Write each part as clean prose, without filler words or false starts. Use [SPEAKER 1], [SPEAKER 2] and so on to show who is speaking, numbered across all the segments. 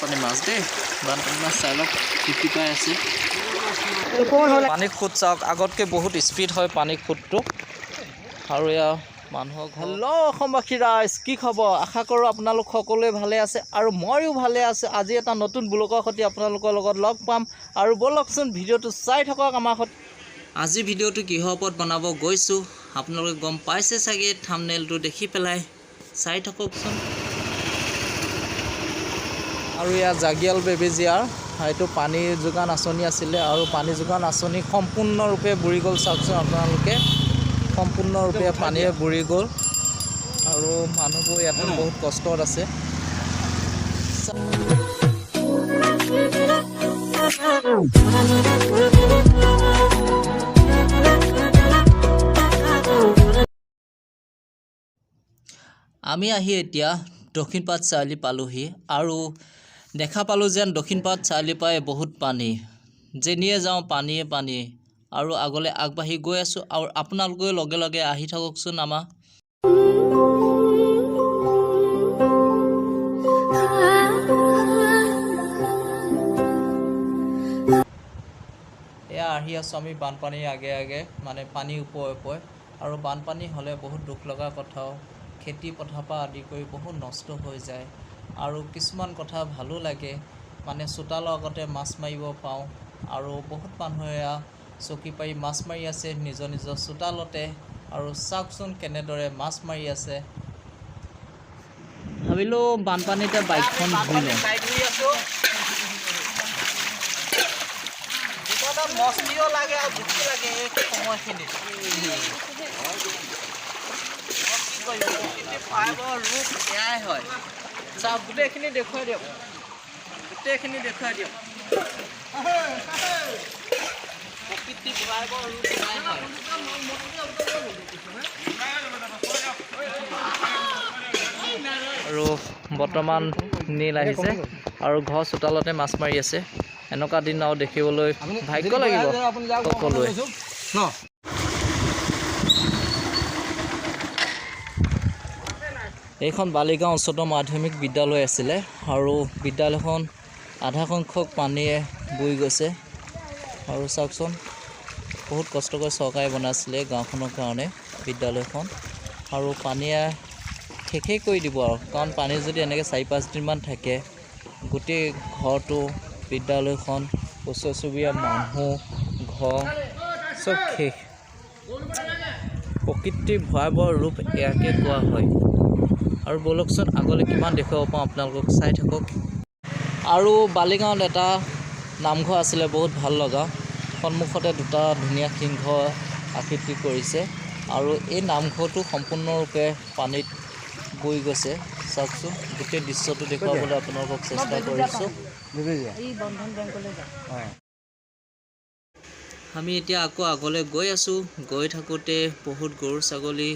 [SPEAKER 1] পানী মাছ দেই বানপানী মাছ চাই লওক টিপি পাই আছে পানী খুঁত চাওক আগতকৈ বহুত স্পীড হয় পানী খুঁতটো আৰু এয়া মানুহক হেল্ল' অসমবাসী ৰাইজ কি খবৰ আশা কৰোঁ আপোনালোক সকলোৱে ভালে আছে আৰু ময়ো ভালে আছোঁ আজি এটা নতুন ব্লগৰ সৈতে আপোনালোকৰ লগত লগ পাম আৰু ব'লকচোন ভিডিঅ'টো চাই থাকক আমাৰ সৈতে আজি ভিডিঅ'টো কিহৰ ওপৰত বনাব গৈছোঁ আপোনালোকে গম পাইছে চাগে থাম্বনেইলটো দেখি পেলাই চাই থাককচোন আৰু ইয়া জাগিয়াল বেবেজিয়াৰ এইটো পানী যোগান আঁচনি আছিলে আৰু পানী যোগান আঁচনি সম্পূৰ্ণৰূপে বুৰি গ'ল চাওকচোন আপোনালোকে সম্পূৰ্ণৰূপে পানীয়ে বুৰি গ'ল আৰু মানুহবোৰ ইয়াতে বহুত কষ্টত আছে আমি আহি এতিয়া দক্ষিণপাট চাৰিআলি পালোহি আৰু দেখা পালোঁ যেন দক্ষিণপাট চাৰিআলি পাই বহুত পানী যেনিয়ে যাওঁ পানীয়ে পানী আৰু আগলৈ আগবাঢ়ি গৈ আছোঁ আৰু আপোনালোকেও লগে লগে আহি থাককচোন আমাৰ এয়া আহি আছোঁ আমি বানপানীৰ আগে আগে মানে পানী ওপৰে আৰু বানপানী হ'লে বহুত দুখ লগা কথাও খেতি পথাৰৰ পৰা আদি কৰি বহুত নষ্ট হৈ যায় আৰু কিছুমান কথা ভালো লাগে মানে চোতালৰ আগতে মাছ মাৰিব পাওঁ আৰু বহুত মানুহে চকী পাৰি মাছ মাৰি আছে নিজৰ নিজৰ চোতালতে আৰু চাওকচোন কেনেদৰে মাছ মাৰি আছে ভাবিলোঁ বানপানীতে বাইকখন ধুই লওঁ মস্তিও লাগে আৰু দুখি লাগে এই সময়খিনিত ৰূপ এয়াই হয় চাওক গোটেইখিনি দেখুৱাই দিয়ক প্ৰকৃতি ভয়াৱহ ৰূপ এয়াই হয় আৰু বৰ্তমান নীল আহিছে আৰু ঘৰ চোতালতে মাছ মাৰি আছে এনেকুৱা দিন আৰু দেখিবলৈ ভাগ্য লাগিব সকলোৱে এইখন বালিগাঁও উচ্চতৰ মাধ্যমিক বিদ্যালয় আছিলে আৰু বিদ্যালয়খন আধা সংখ্যক পানীয়ে বৈ গৈছে আৰু চাওকচোন বহুত কষ্ট কৰি চৰকাৰে বনাইছিলে গাঁওখনৰ কাৰণে বিদ্যালয়খন আৰু পানীয়ে শেষেই কৰি দিব আৰু কাৰণ পানী যদি এনেকৈ 4-5 দিনমান থাকে গোটেই ঘৰটো বিদ্যালয়খন ওচৰ চুবুৰীয়া মানুহ ঘৰ চব শেষ প্ৰকৃতিৰ ভয়াৱহ ৰূপ ইয়াকে কোৱা হয় আৰু ব'লকচোন আগলৈ কিমান দেখুৱাব পাওঁ আপোনালোকক চাই থাকক আৰু বালিগাঁৱত এটা নামঘৰ আছিলে বহুত ভাল লগা সন্মুখতে দুটা ধুনীয়া সিংহ আকৃতি কৰিছে আৰু এই নামঘৰটো সম্পূৰ্ণৰূপে পানীত বৈ গৈছে চাওকচোন গোটেই দৃশ্যটো দেখুৱাবলৈ আপোনালোকক চেষ্টা কৰিছোঁ আমি এতিয়া আকৌ আগলৈ গৈ আছোঁ গৈ থাকোঁতে বহুত গৰু ছাগলী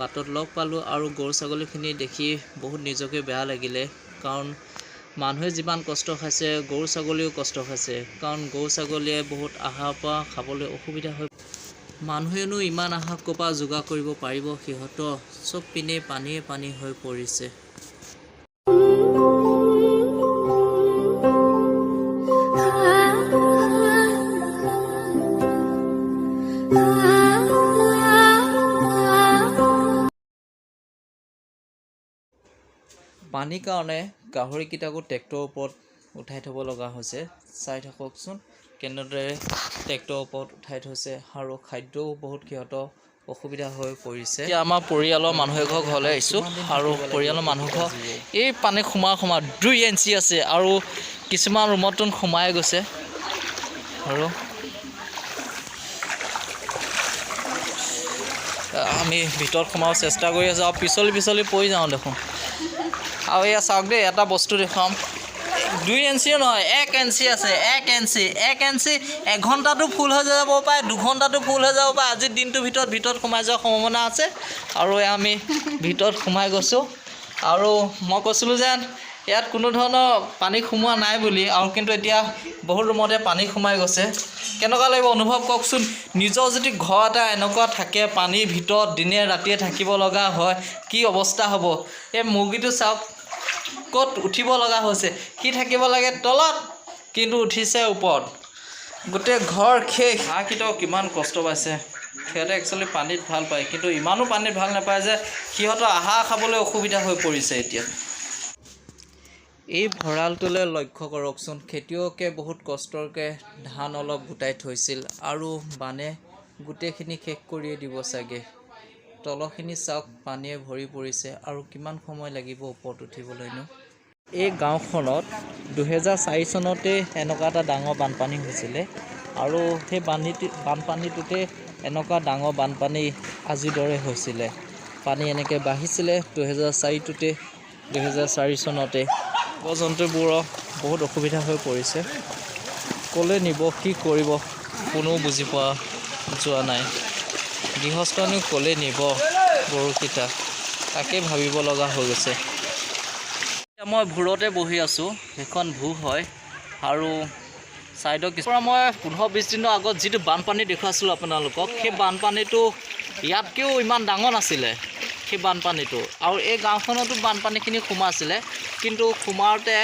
[SPEAKER 1] বাটত লগ পালোঁ আৰু গৰু ছাগলীখিনি দেখি বহুত নিজকে বেয়া লাগিলে কাৰণ মানুহে যিমান কষ্ট খাইছে গৰু ছাগলীও কষ্ট খাইছে কাৰণ গৰু ছাগলীয়ে বহুত আহাৰ পৰা খাবলৈ অসুবিধা হয় মানুহেনো ইমান আহাৰ ক'ৰ পৰা যোগাৰ কৰিব পাৰিব সিহঁতৰ চব পিনে পানীয়ে পানী হৈ পৰিছে পানীৰ কাৰণে গাহৰিকেইটাকো ট্ৰেক্টৰৰ ওপৰত উঠাই থ'ব লগা হৈছে চাই থাককচোন কেনেদৰে ট্ৰেক্টৰৰ ওপৰত উঠাই থৈছে আৰু খাদ্যও বহুত সিহঁতৰ অসুবিধা হৈ পৰিছে এতিয়া আমাৰ পৰিয়ালৰ মানুহ এঘৰ ঘৰলৈ আহিছোঁ আৰু পৰিয়ালৰ মানুহ ঘৰ এই পানী সোমাই 2 ইঞ্চি আছে আৰু কিছুমান ৰুমতো সোমাই গৈছে আৰু আমি ভিতৰত সোমাব চেষ্টা কৰি আছোঁ আৰু পিছলি পৰি যাওঁ দেখোন আৰু এয়া চাওক দেই এটা বস্তু দেখুৱাম 2 ইঞ্চিও নহয় 1 ইঞ্চি আছে 1 ইঞ্চি এঘণ্টাটো ফুল হৈ যাব পাৰে 2 ঘণ্টাটো ফুল হৈ যাব পাৰে আজিৰ দিনটোৰ ভিতৰত সোমাই যোৱাৰ সম্ভাৱনা আছে আৰু আমি ভিতৰত সোমাই গৈছোঁ আৰু মই কৈছিলোঁ যেন ইয়াত কোনো ধৰণৰ পানী সোমোৱা নাই বুলি আৰু কিন্তু এতিয়া বহুত ৰুমতে পানী সোমাই গৈছে কেনেকুৱা লাগিব অনুভৱ কৰকচোন নিজৰ যদি ঘৰ এটা এনেকুৱা থাকে পানীৰ ভিতৰত দিনে ৰাতিয়ে থাকিব লগা হয় কি অৱস্থা হ'ব এই মুৰ্গীটো চাওক ক'ত উঠিব লগা হৈছে সি থাকিব লাগে তলত কিন্তু উঠিছে ওপৰত গোটেই ঘৰ শেষ হাঁহকেইটাও কিমান কষ্ট পাইছে সিহঁতে একচুৱেলি পানীত ভাল পায় কিন্তু ইমানো পানীত ভাল নাপায় যে সিহঁতৰ আহাৰ খাবলৈ অসুবিধা হৈ পৰিছে এতিয়া এই ভঁৰালটোলৈ লক্ষ্য কৰকচোন খেতিয়কে বহুত কষ্টৰকৈ ধান অলপ গোটাই থৈছিল আৰু বানে গোটেইখিনি শেষ কৰিয়ে দিব চাগে তলখিনি চাওক পানীয়ে ভৰি পৰিছে আৰু কিমান সময় লাগিব ওপৰত উঠিবলৈনো এই গাঁওখনত 2004 চনতে এনেকুৱা এটা ডাঙৰ বানপানী হৈছিলে আৰু সেই বানপানীটোতে এনেকুৱা ডাঙৰ বানপানী আজিৰ দৰে হৈছিলে পানী এনেকৈ বাঢ়িছিলে 2004টোতে 2004 চনতে জীৱ জন্তুবোৰৰ বহুত অসুবিধা হৈ পৰিছে ক'লৈ নিব কি কৰিব কোনো বুজি পোৱা যোৱা নাই গৃহস্থনো ক'লৈ নিব গৰুকেইটা তাকে ভাবিব লগা হৈ গৈছে মই ভূৰতে বহি আছোঁ সেইখন ভূ হয় আৰু ছাইডৰ কিছুমান মই 15-20 দিনৰ আগত যিটো বানপানী দেখুৱাইছিলোঁ আপোনালোকক সেই বানপানীটো ইয়াতকৈও ইমান ডাঙৰ নাছিলে সেই বানপানীটো আৰু এই গাঁওখনতো বানপানীখিনি সোমাইছিলে কিন্তু সোমাওঁতে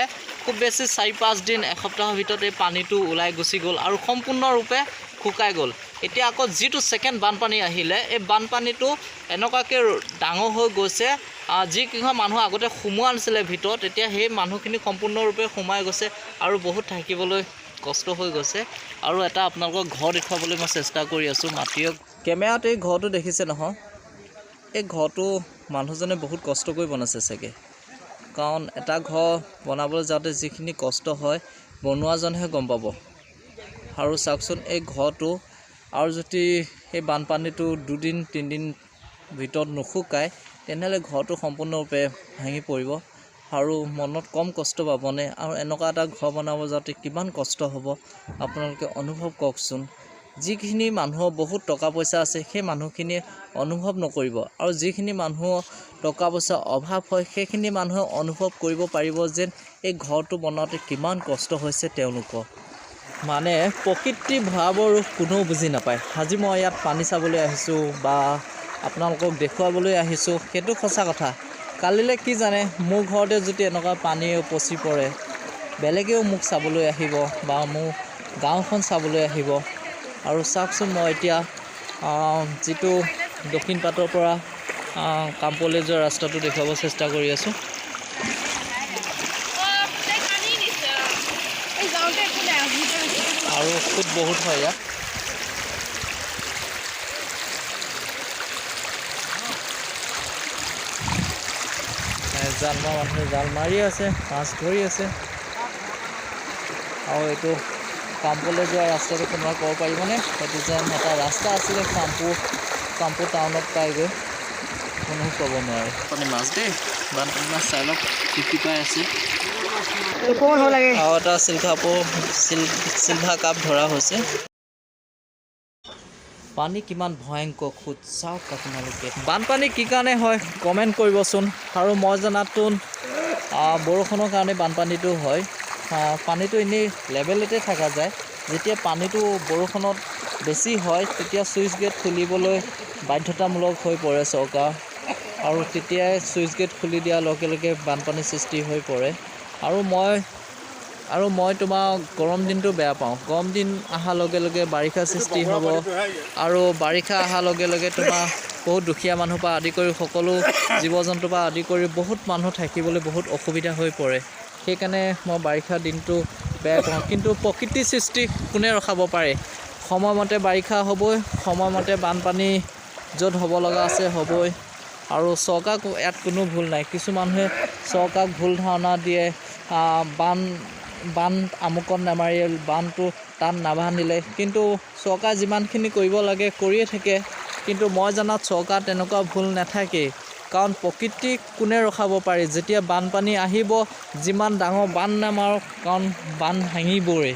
[SPEAKER 1] খুব বেছি 4-5 দিন এসপ্তাহৰ ভিতৰত এই পানীটো ওলাই গুচি গ'ল আৰু সম্পূৰ্ণৰূপে শুকাই গ'ল এতিয়া আকৌ যিটো ছেকেণ্ড বানপানী আহিলে এই বানপানীটো এনেকুৱাকৈ ডাঙৰ হৈ গৈছে যিকেইখন মানুহ আগতে সোমোৱা নাছিলে ভিতৰত এতিয়া সেই মানুহখিনি সম্পূৰ্ণৰূপে সোমাই গৈছে আৰু বহুত থাকিবলৈ কষ্ট হৈ গৈছে আৰু এটা আপোনালোকক ঘৰ দেখুৱাবলৈ মই চেষ্টা কৰি আছোঁ মাটিৰ কেমেৰাত এই ঘৰটো দেখিছে নহয় এই ঘৰটো মানুহজনে বহুত কষ্ট কৰি বনাইছে চাগে কাৰণ এটা ঘৰ বনাবলৈ যাওঁতে যিখিনি কষ্ট হয় বনোৱাজনহে গম পাব আৰু চাওকচোন এই ঘৰটো আৰু যদি সেই বানপানীটো 2-3 দিন ভিতৰত নুশুকায় তেনেহ'লে ঘৰটো সম্পূৰ্ণৰূপে ভাঙি পৰিব আৰু মনত কম কষ্ট পাবনে আৰু এনেকুৱা এটা ঘৰ বনাব যাওঁতে কিমান কষ্ট হ'ব আপোনালোকে অনুভৱ কৰকচোন যিখিনি মানুহৰ বহুত টকা পইচা আছে সেই মানুহখিনিয়ে অনুভৱ নকৰিব আৰু যিখিনি মানুহৰ টকা পইচা অভাৱ হয় সেইখিনি মানুহে অনুভৱ কৰিব পাৰিব যেন এই ঘৰটো বনাওঁতে কিমান কষ্ট হৈছে তেওঁলোকৰ মানে প্ৰকৃতি ভয়াৱহ ৰূপ কোনেও বুজি নাপায় আজি মই ইয়াত পানী চাবলৈ আহিছোঁ বা আপোনালোকক দেখুৱাবলৈ আহিছোঁ সেইটো সঁচা কথা কালিলৈ কি জানে মোৰ ঘৰতে যদি এনেকুৱা পানী উপচি পৰে বেলেগেও মোক চাবলৈ আহিব বা মোৰ গাঁওখন চাবলৈ আহিব আৰু চাওকচোন মই এতিয়া যিটো দক্ষিণ পাটৰ পৰা কামপলৈ যোৱা ৰাস্তাটো দেখুৱাব চেষ্টা কৰি আছোঁ আৰু খুব বহুত হয় ইয়াত জাল মৰা মানুহে জাল মাৰি আছে মাছ ধৰি আছে আৰু এইটো কামপলৈ যোৱা ৰাস্তাটো কোনোবা ক'ব পাৰিবনে সেইটো যেন এটা ৰাস্তা আছিলে কামপুৰ টাউনত পাইগৈ কোনো ক'ব নোৱাৰে আপুনি মাছ দেই বানপানী মাছ চাই লওক টিপি পাই আছে আৰু এটা চিলভা কাপ ধৰা হৈছে পানী কিমান ভয়ংকৰ খুদ চাওক আপোনালোকে বানপানী কি কাৰণে হয় কমেণ্ট কৰিবচোন আৰু মই জনাততো বৰষুণৰ কাৰণে বানপানীটো হয় পানীটো এনেই লেভেলতে থকা যায় যেতিয়া পানীটো বৰষুণত বেছি হয় তেতিয়া ছুইচ গেট খুলিবলৈ বাধ্যতামূলক হৈ পৰে চৰকাৰ আৰু তেতিয়াই ছুইচ গেট খুলি দিয়াৰ লগে লগে বানপানীৰ সৃষ্টি হৈ পৰে আৰু মই তোমাৰ গৰম দিনটো বেয়া পাওঁ গৰম দিন অহাৰ লগে লগে বাৰিষা সৃষ্টি হ'ব আৰু বাৰিষা অহাৰ লগে লগে তোমাৰ বহুত দুখীয়া মানুহৰ পৰা আদি কৰি সকলো জীৱ জন্তুৰ পৰা আদি কৰি বহুত মানুহ থাকিবলৈ বহুত অসুবিধা হৈ পৰে সেইকাৰণে মই বাৰিষা দিনটো বেয়া পাওঁ কিন্তু প্ৰকৃতিৰ সৃষ্টি কোনে ৰখাব পাৰে সময়মতে বাৰিষা হ'বই সময়মতে বানপানী য'ত হ'ব লগা আছে হ'বই আৰু চৰকাৰ ইয়াত কোনো ভুল নাই কিছু মানুহে চৰকাৰক ভুল ধাৰণা দিয়ে বান আমুকত নামাৰিল বানটো তাত নাবান্ধিলে কিন্তু চৰকাৰ যিমানখিনি কৰিব লাগে কৰিয়ে থাকে কিন্তু মই জনাত চৰকাৰ তেনেকুৱা ভুল নাথাকেই কাৰণ প্ৰকৃতিক কোনে ৰখাব পাৰে যেতিয়া বানপানী আহিব যিমান ডাঙৰ বান নামাৰক কাৰণ বান ভাঙিবই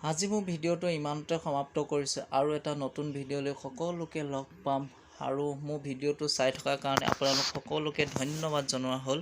[SPEAKER 1] আজি মোৰ ভিডিঅ'টো ইমানতে সমাপ্ত কৰিছোঁ আৰু এটা নতুন ভিডিঅ'লৈ সকলোকে লগ পাম আৰু মোৰ ভিডিঅ'টো চাই থকাৰ কাৰণে আপোনালোক সকলোকে ধন্যবাদ জনোৱা হ'ল